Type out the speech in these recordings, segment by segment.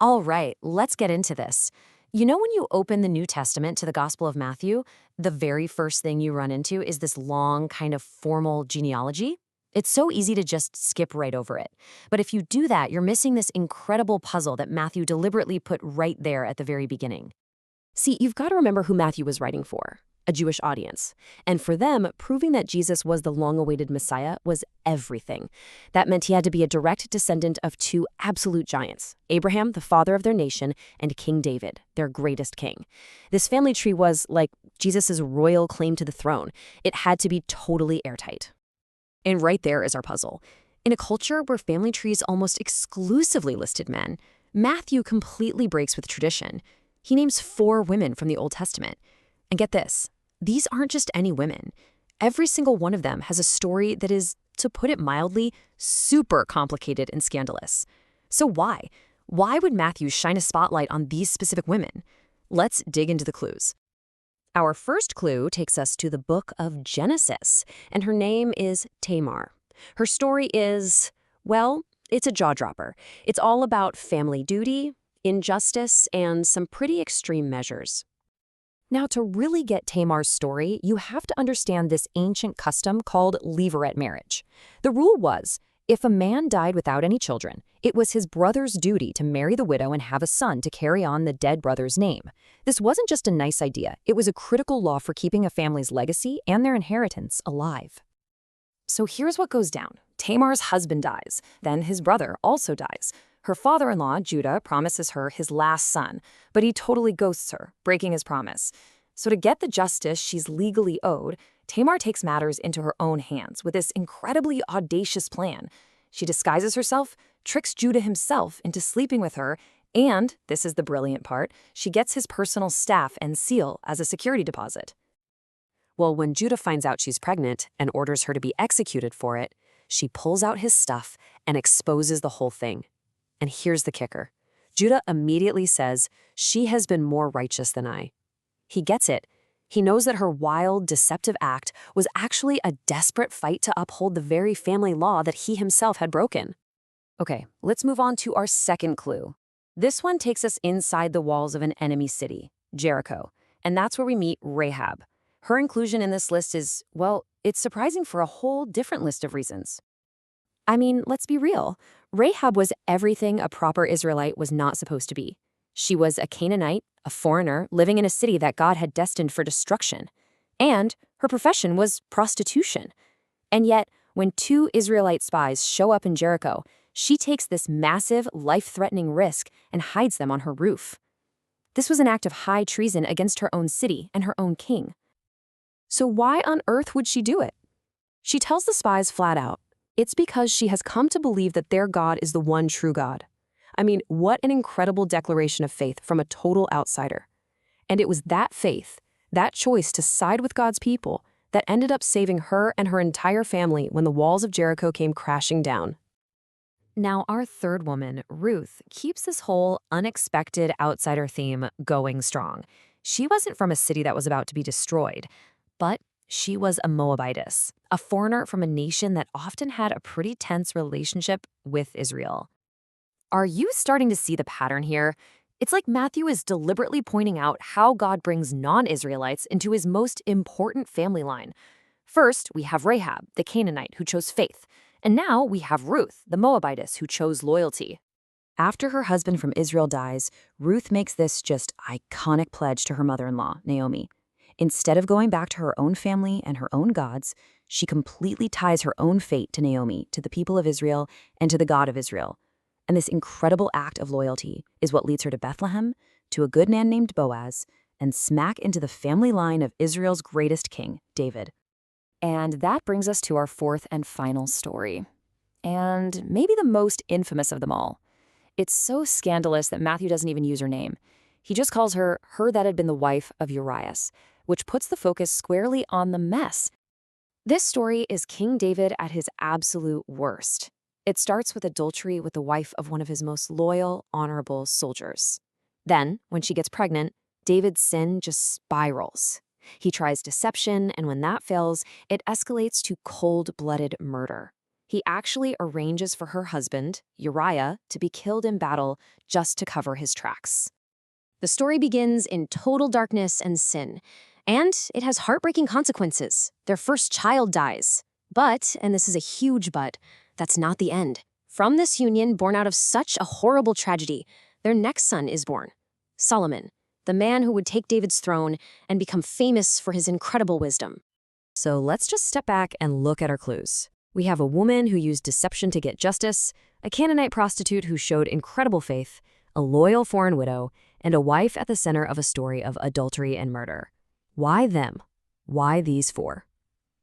All right, let's get into this. You know, when you open the New Testament to the Gospel of Matthew, the very first thing you run into is this long, kind of formal genealogy. It's so easy to just skip right over it. But if you do that, you're missing this incredible puzzle that Matthew deliberately put right there at the very beginning. See, you've got to remember who Matthew was writing for, a Jewish audience. And for them, proving that Jesus was the long-awaited Messiah was everything. That meant he had to be a direct descendant of two absolute giants, Abraham, the father of their nation, and King David, their greatest king. This family tree was like Jesus' royal claim to the throne. It had to be totally airtight. And right there is our puzzle. In a culture where family trees almost exclusively listed men, Matthew completely breaks with tradition. He names 4 women from the Old Testament. And get this, these aren't just any women. Every single one of them has a story that is, to put it mildly, super complicated and scandalous. So why? Why would Matthew shine a spotlight on these specific women? Let's dig into the clues. Our first clue takes us to the book of Genesis, and her name is Tamar. Her story is, well, it's a jaw-dropper. It's all about family duty, injustice, and some pretty extreme measures. Now, to really get Tamar's story, you have to understand this ancient custom called levirate marriage. The rule was, if a man died without any children, it was his brother's duty to marry the widow and have a son to carry on the dead brother's name. This wasn't just a nice idea, it was a critical law for keeping a family's legacy and their inheritance alive. So here's what goes down. Tamar's husband dies, then his brother also dies. Her father-in-law, Judah, promises her his last son, but he totally ghosts her, breaking his promise. So to get the justice she's legally owed, Tamar takes matters into her own hands with this incredibly audacious plan. She disguises herself, tricks Judah himself into sleeping with her, and, this is the brilliant part, she gets his personal staff and seal as a security deposit. Well, when Judah finds out she's pregnant and orders her to be executed for it, she pulls out his stuff and exposes the whole thing. And here's the kicker. Judah immediately says, "She has been more righteous than I." He gets it. He knows that her wild, deceptive act was actually a desperate fight to uphold the very family law that he himself had broken. Okay, let's move on to our second clue. This one takes us inside the walls of an enemy city, Jericho, and that's where we meet Rahab. Her inclusion in this list is, well, it's surprising for a whole different list of reasons. I mean, let's be real. Rahab was everything a proper Israelite was not supposed to be. She was a Canaanite, a foreigner, living in a city that God had destined for destruction. And her profession was prostitution. And yet, when 2 Israelite spies show up in Jericho, she takes this massive, life-threatening risk and hides them on her roof. This was an act of high treason against her own city and her own king. So why on earth would she do it? She tells the spies flat out, it's because she has come to believe that their God is the one true God. I mean, what an incredible declaration of faith from a total outsider. And it was that faith, that choice to side with God's people, that ended up saving her and her entire family when the walls of Jericho came crashing down. Now, our third woman, Ruth, keeps this whole unexpected outsider theme going strong. She wasn't from a city that was about to be destroyed, but she was a Moabitess, a foreigner from a nation that often had a pretty tense relationship with Israel. Are you starting to see the pattern here? It's like Matthew is deliberately pointing out how God brings non-Israelites into his most important family line. First, we have Rahab, the Canaanite, who chose faith. And now we have Ruth, the Moabitess, who chose loyalty. After her husband from Israel dies, Ruth makes this just iconic pledge to her mother-in-law, Naomi. Instead of going back to her own family and her own gods, she completely ties her own fate to Naomi, to the people of Israel, and to the God of Israel. And this incredible act of loyalty is what leads her to Bethlehem, to a good man named Boaz, and smack into the family line of Israel's greatest king, David. And that brings us to our fourth and final story. And maybe the most infamous of them all. It's so scandalous that Matthew doesn't even use her name. He just calls her that had been the wife of Urias, which puts the focus squarely on the mess. This story is King David at his absolute worst. It starts with adultery with the wife of one of his most loyal, honorable soldiers. Then, when she gets pregnant, David's sin just spirals. He tries deception, and when that fails, it escalates to cold-blooded murder. He actually arranges for her husband, Uriah, to be killed in battle just to cover his tracks. The story begins in total darkness and sin, and it has heartbreaking consequences. Their first child dies. But, and this is a huge but, that's not the end. From this union, born out of such a horrible tragedy, their next son is born, Solomon, the man who would take David's throne and become famous for his incredible wisdom. So let's just step back and look at our clues. We have a woman who used deception to get justice, a Canaanite prostitute who showed incredible faith, a loyal foreign widow, and a wife at the center of a story of adultery and murder. Why them? Why these four?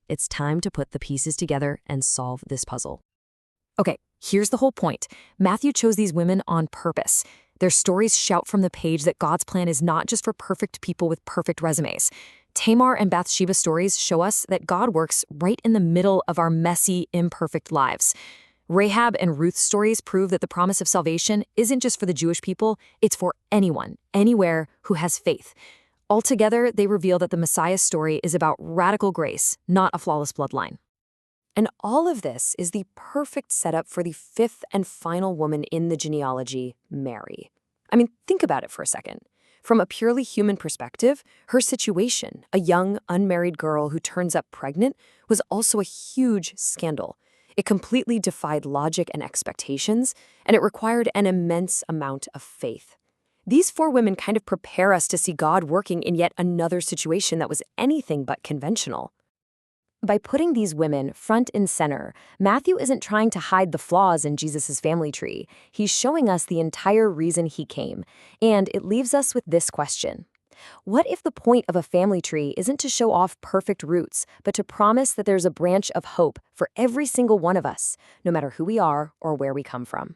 It's time to put the pieces together and solve this puzzle. Okay, here's the whole point. Matthew chose these women on purpose. Their stories shout from the page that God's plan is not just for perfect people with perfect resumes. Tamar and Bathsheba's stories show us that God works right in the middle of our messy, imperfect lives. Rahab and Ruth's stories prove that the promise of salvation isn't just for the Jewish people, it's for anyone, anywhere who has faith. Altogether, they reveal that the Messiah's story is about radical grace, not a flawless bloodline. And all of this is the perfect setup for the fifth and final woman in the genealogy, Mary. I mean, think about it for a second. From a purely human perspective, her situation, a young, unmarried girl who turns up pregnant, was also a huge scandal. It completely defied logic and expectations, and it required an immense amount of faith. These four women kind of prepare us to see God working in yet another situation that was anything but conventional. By putting these women front and center, Matthew isn't trying to hide the flaws in Jesus' family tree. He's showing us the entire reason he came. And it leaves us with this question. What if the point of a family tree isn't to show off perfect roots, but to promise that there's a branch of hope for every single one of us, no matter who we are or where we come from?